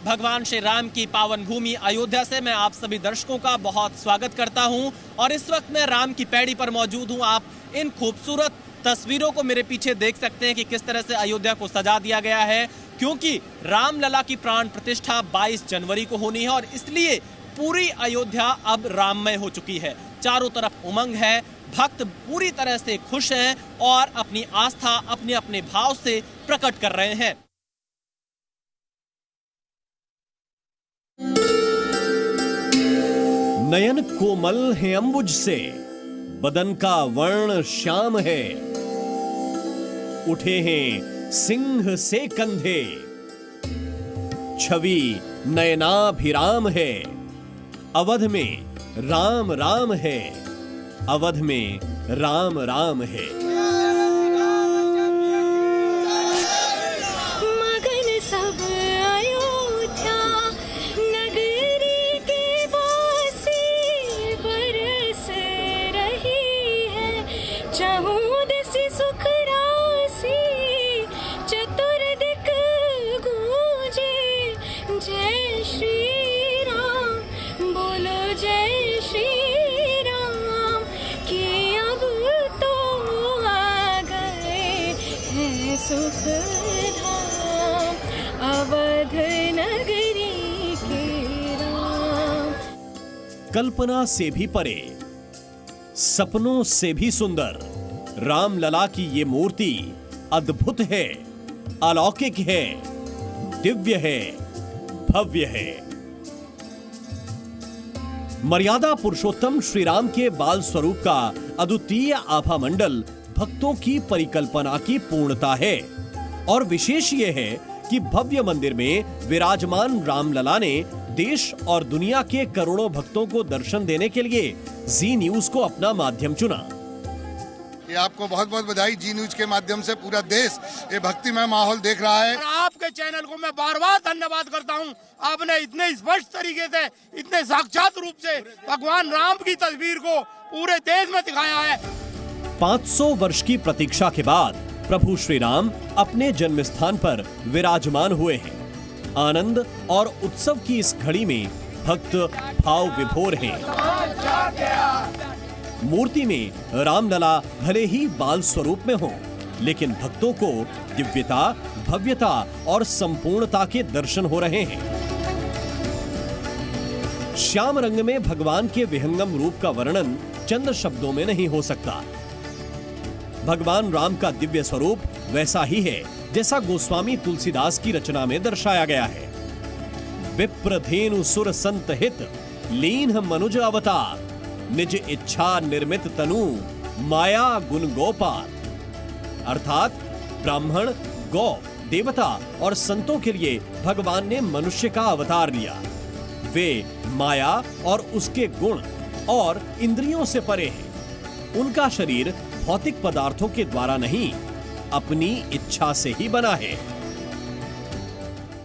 भगवान श्री राम की पावन भूमि अयोध्या से मैं आप सभी दर्शकों का बहुत स्वागत करता हूं और इस वक्त मैं राम की पैड़ी पर मौजूद हूं। आप इन खूबसूरत तस्वीरों को मेरे पीछे देख सकते हैं कि किस तरह से अयोध्या को सजा दिया गया है, क्योंकि रामलला की प्राण प्रतिष्ठा 22 जनवरी को होनी है और इसलिए पूरी अयोध्या अब राममय हो चुकी है। चारों तरफ उमंग है, भक्त पूरी तरह से खुश हैं और अपनी आस्था अपने अपने भाव से प्रकट कर रहे हैं। नयन कोमल है अंबुज से, बदन का वर्ण श्याम है, उठे हैं सिंह से कंधे, छवि नयनाभिराम है, अवध में राम राम है, अवध में राम राम है। मगन सब अयोध्या नगरी के वासी, बरस रही है चहुदिस सुख राशि, चतुर्दिक गूंजे जय श्री राम, बोलो जय श्री राम, कि अब तो आ गए हैं सुख धाम, अवध नगरी के राम। कल्पना से भी परे, सपनों से भी सुंदर रामलला की ये मूर्ति अद्भुत है, अलौकिक है, दिव्य है, भव्य है। मर्यादा पुरुषोत्तम श्री राम के बाल स्वरूप का अद्वितीय आभा मंडल भक्तों की परिकल्पना की पूर्णता है और विशेष यह है कि भव्य मंदिर में विराजमान रामलला ने देश और दुनिया के करोड़ों भक्तों को दर्शन देने के लिए जी न्यूज को अपना माध्यम चुना। ये आपको बहुत बहुत बधाई। जी न्यूज के माध्यम से पूरा देश ये भक्तिमय माहौल देख रहा है। आपके चैनल को मैं बार बार धन्यवाद करता हूँ। आपने इतने स्पष्ट तरीके से, इतने साक्षात रूप से भगवान राम की तस्वीर को पूरे देश में दिखाया है। 500 वर्ष की प्रतीक्षा के बाद प्रभु श्री राम अपने जन्म स्थान पर विराजमान हुए हैं। आनंद और उत्सव की इस घड़ी में भक्त भाव विभोर हैं। मूर्ति में रामलला भले ही बाल स्वरूप में हो, लेकिन भक्तों को दिव्यता, भव्यता और संपूर्णता के दर्शन हो रहे हैं। श्याम रंग में भगवान के विहंगम रूप का वर्णन चंद शब्दों में नहीं हो सकता। भगवान राम का दिव्य स्वरूप वैसा ही है जैसा गोस्वामी तुलसीदास की रचना में दर्शाया गया है। विप्रधेनु सुर संत हित, लीन मनुज अवतार, निज इच्छा निर्मित तनु, माया गुण गोपाल। अर्थात ब्राह्मण, गौ, देवता और संतों के लिए भगवान ने मनुष्य का अवतार लिया। वे माया और उसके गुण और इंद्रियों से परे हैं। उनका शरीर भौतिक पदार्थों के द्वारा नहीं, अपनी इच्छा से ही बना है।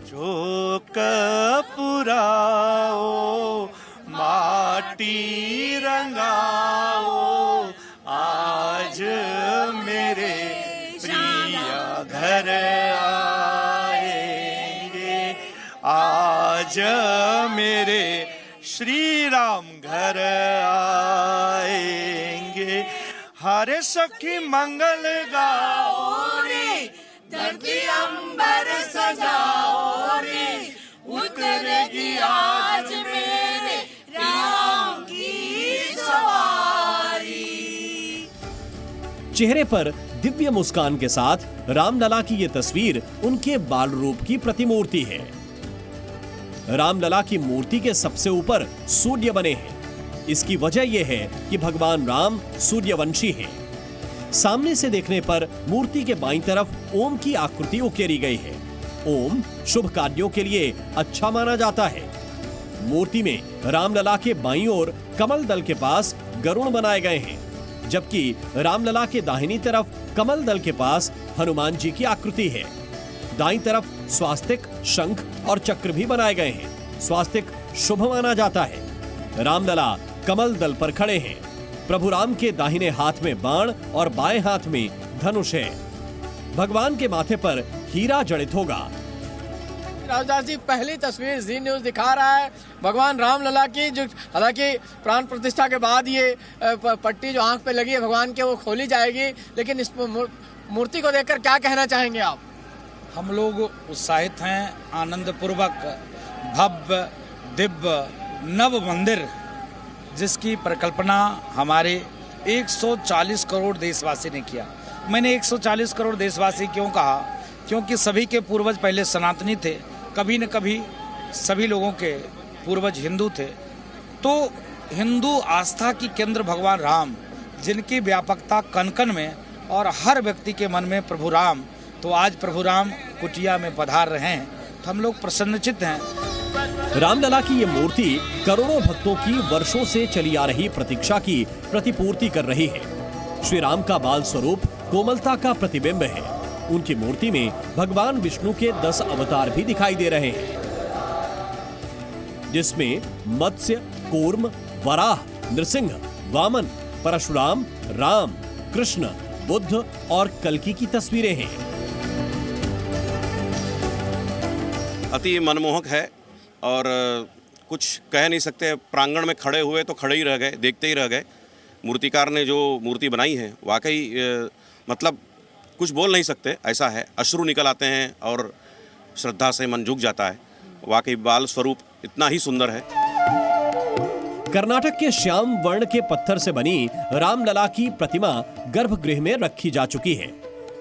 चोक पुराओ, माटी रंगाओ, आज मेरे प्रिया घर आएंगे, आज मेरे श्री राम घर आएंगे। हरे सखी मंगल गाओ रे, धरती अंबर सजाओ रे, उतरेगी आज मेरे राम की सवारी। चेहरे पर दिव्य मुस्कान के साथ रामलला की ये तस्वीर उनके बाल रूप की प्रतिमूर्ति है। रामलला की मूर्ति के सबसे ऊपर सूर्य बने हैं। इसकी वजह यह है कि भगवान राम सूर्यवंशी हैं। सामने से देखने पर मूर्ति के बाईं तरफ ओम की आकृति उकेरी गई है। ओम शुभ कार्यों के लिए अच्छा माना जाता है। मूर्ति में रामलला के बाईं ओर कमल दल के पास गरुड़ बनाए गए हैं, जबकि रामलला के दाहिनी तरफ कमल दल के पास हनुमान जी की आकृति है। दाईं तरफ स्वास्तिक, शंख और चक्र भी बनाए गए हैं। स्वास्तिक शुभ माना जाता है। रामलला कमल दल पर खड़े हैं। प्रभु राम के दाहिने हाथ में बाण और बाएं हाथ में धनुष है। भगवान के माथे पर हीरा जड़ित होगा। रामदास जी, पहली तस्वीर जी न्यूज दिखा रहा है भगवान रामलला की, जो हालांकि प्राण प्रतिष्ठा के बाद ये पट्टी जो आंख पे लगी है भगवान के वो खोली जाएगी, लेकिन इस मूर्ति को देखकर क्या कहना चाहेंगे आप? हम लोग उत्साहित हैं, आनंद पूर्वक भव्य दिव्य नव मंदिर जिसकी परिकल्पना हमारे 140 करोड़ देशवासी ने किया। मैंने 140 करोड़ देशवासी क्यों कहा? क्योंकि सभी के पूर्वज पहले सनातनी थे, कभी न कभी सभी लोगों के पूर्वज हिंदू थे। तो हिंदू आस्था की केंद्र भगवान राम, जिनकी व्यापकता कण कण में और हर व्यक्ति के मन में प्रभु राम, तो आज प्रभु राम कुटिया में पधार रहे हैं, तो हम लोग प्रसन्नचित्त हैं। रामलला की ये मूर्ति करोड़ों भक्तों की वर्षों से चली आ रही प्रतीक्षा की प्रतिपूर्ति कर रही है। श्री राम का बाल स्वरूप कोमलता का प्रतिबिंब है। उनकी मूर्ति में भगवान विष्णु के 10 अवतार भी दिखाई दे रहे हैं, जिसमें मत्स्य, कूर्म, वराह, नृसिंह, वामन, परशुराम, राम, कृष्ण, बुद्ध और कल्कि की तस्वीरें हैं। अति मनमोहक है और कुछ कह नहीं सकते। प्रांगण में खड़े हुए तो खड़े ही रह गए, देखते ही रह गए। मूर्तिकार ने जो मूर्ति बनाई है वाकई मतलब कुछ बोल नहीं सकते, ऐसा है। अश्रु निकल आते हैं और श्रद्धा से मन झुक जाता है। वाकई बाल स्वरूप इतना ही सुंदर है। कर्नाटक के श्याम वर्ण के पत्थर से बनी रामलला की प्रतिमा गर्भगृह में रखी जा चुकी है।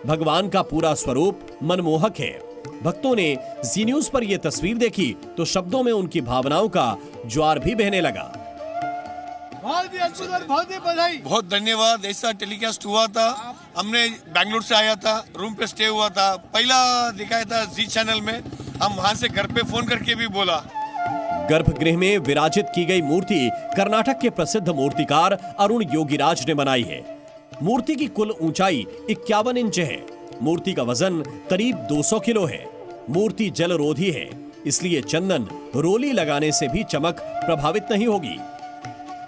भगवान का पूरा स्वरूप मनमोहक है। भक्तों ने जी न्यूज पर यह तस्वीर देखी तो शब्दों में उनकी भावनाओं का ज्वार भी बहने लगा। बहुत ही अद्भुत और बहुत ही बधाई। बहुत धन्यवाद। ऐसा टेलीकास्ट हुआ था, हमने बैंगलोर से आया था, रूम पे स्टे हुआ था, पहला दिखाया था जी चैनल में। हम वहां से घर पे फोन करके भी बोला। गर्भगृह में विराजित की गई मूर्ति कर्नाटक के प्रसिद्ध मूर्तिकार अरुण योगीराज ने बनाई है। मूर्ति की कुल ऊंचाई 51 इंच है। मूर्ति का वजन करीब 200 किलो है। मूर्ति जलरोधी है, इसलिए चंदन रोली लगाने से भी चमक प्रभावित नहीं होगी।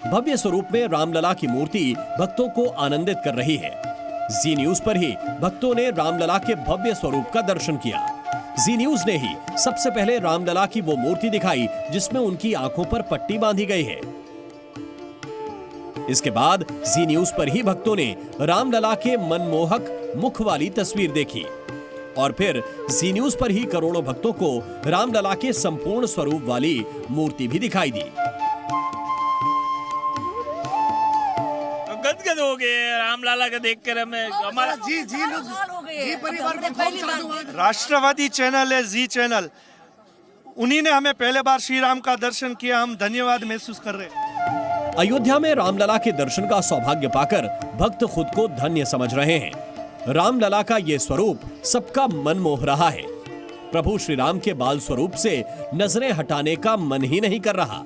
भव्य स्वरूप में रामलला की मूर्ति भक्तों को आनंदित कर रही है। जी न्यूज पर ही भक्तों ने रामलला के भव्य स्वरूप का दर्शन किया। जी न्यूज ने ही सबसे पहले रामलला की वो मूर्ति दिखाई जिसमें उनकी आंखों पर पट्टी बांधी गई है। इसके बाद जी न्यूज पर ही भक्तों ने रामलला के मनमोहक मुख वाली तस्वीर देखी और फिर जी न्यूज पर ही करोड़ों भक्तों को रामलला के संपूर्ण स्वरूप वाली मूर्ति भी दिखाई दी। गदगद हो गए रामलला का देखकर। हमें हमारा जी परिवार राष्ट्रवादी चैनल है जी चैनल, उन्हीं ने हमें पहले बार श्री राम का दर्शन किया। हम धन्यवाद महसूस कर रहे हैं। अयोध्या में रामलला के दर्शन का सौभाग्य पाकर भक्त खुद को धन्य समझ रहे हैं। रामलला का ये स्वरूप सबका मन मोह रहा है। प्रभु श्री राम के बाल स्वरूप से नजरें हटाने का मन ही नहीं कर रहा।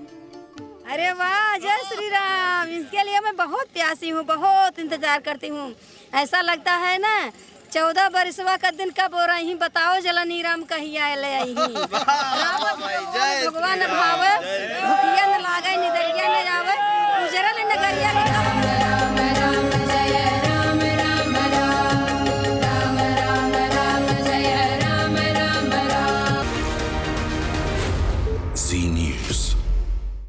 अरे वाह, जय श्री राम। इसके लिए मैं बहुत प्यासी हूँ, बहुत इंतजार करती हूँ। ऐसा लगता है ना 14 बरसवा का दिन कब हो रही, बताओ जलनी राम कहिया ले आई। भगवान भावे, भूखिया न लागे, निदरिया न जावे, उजरल नगरिया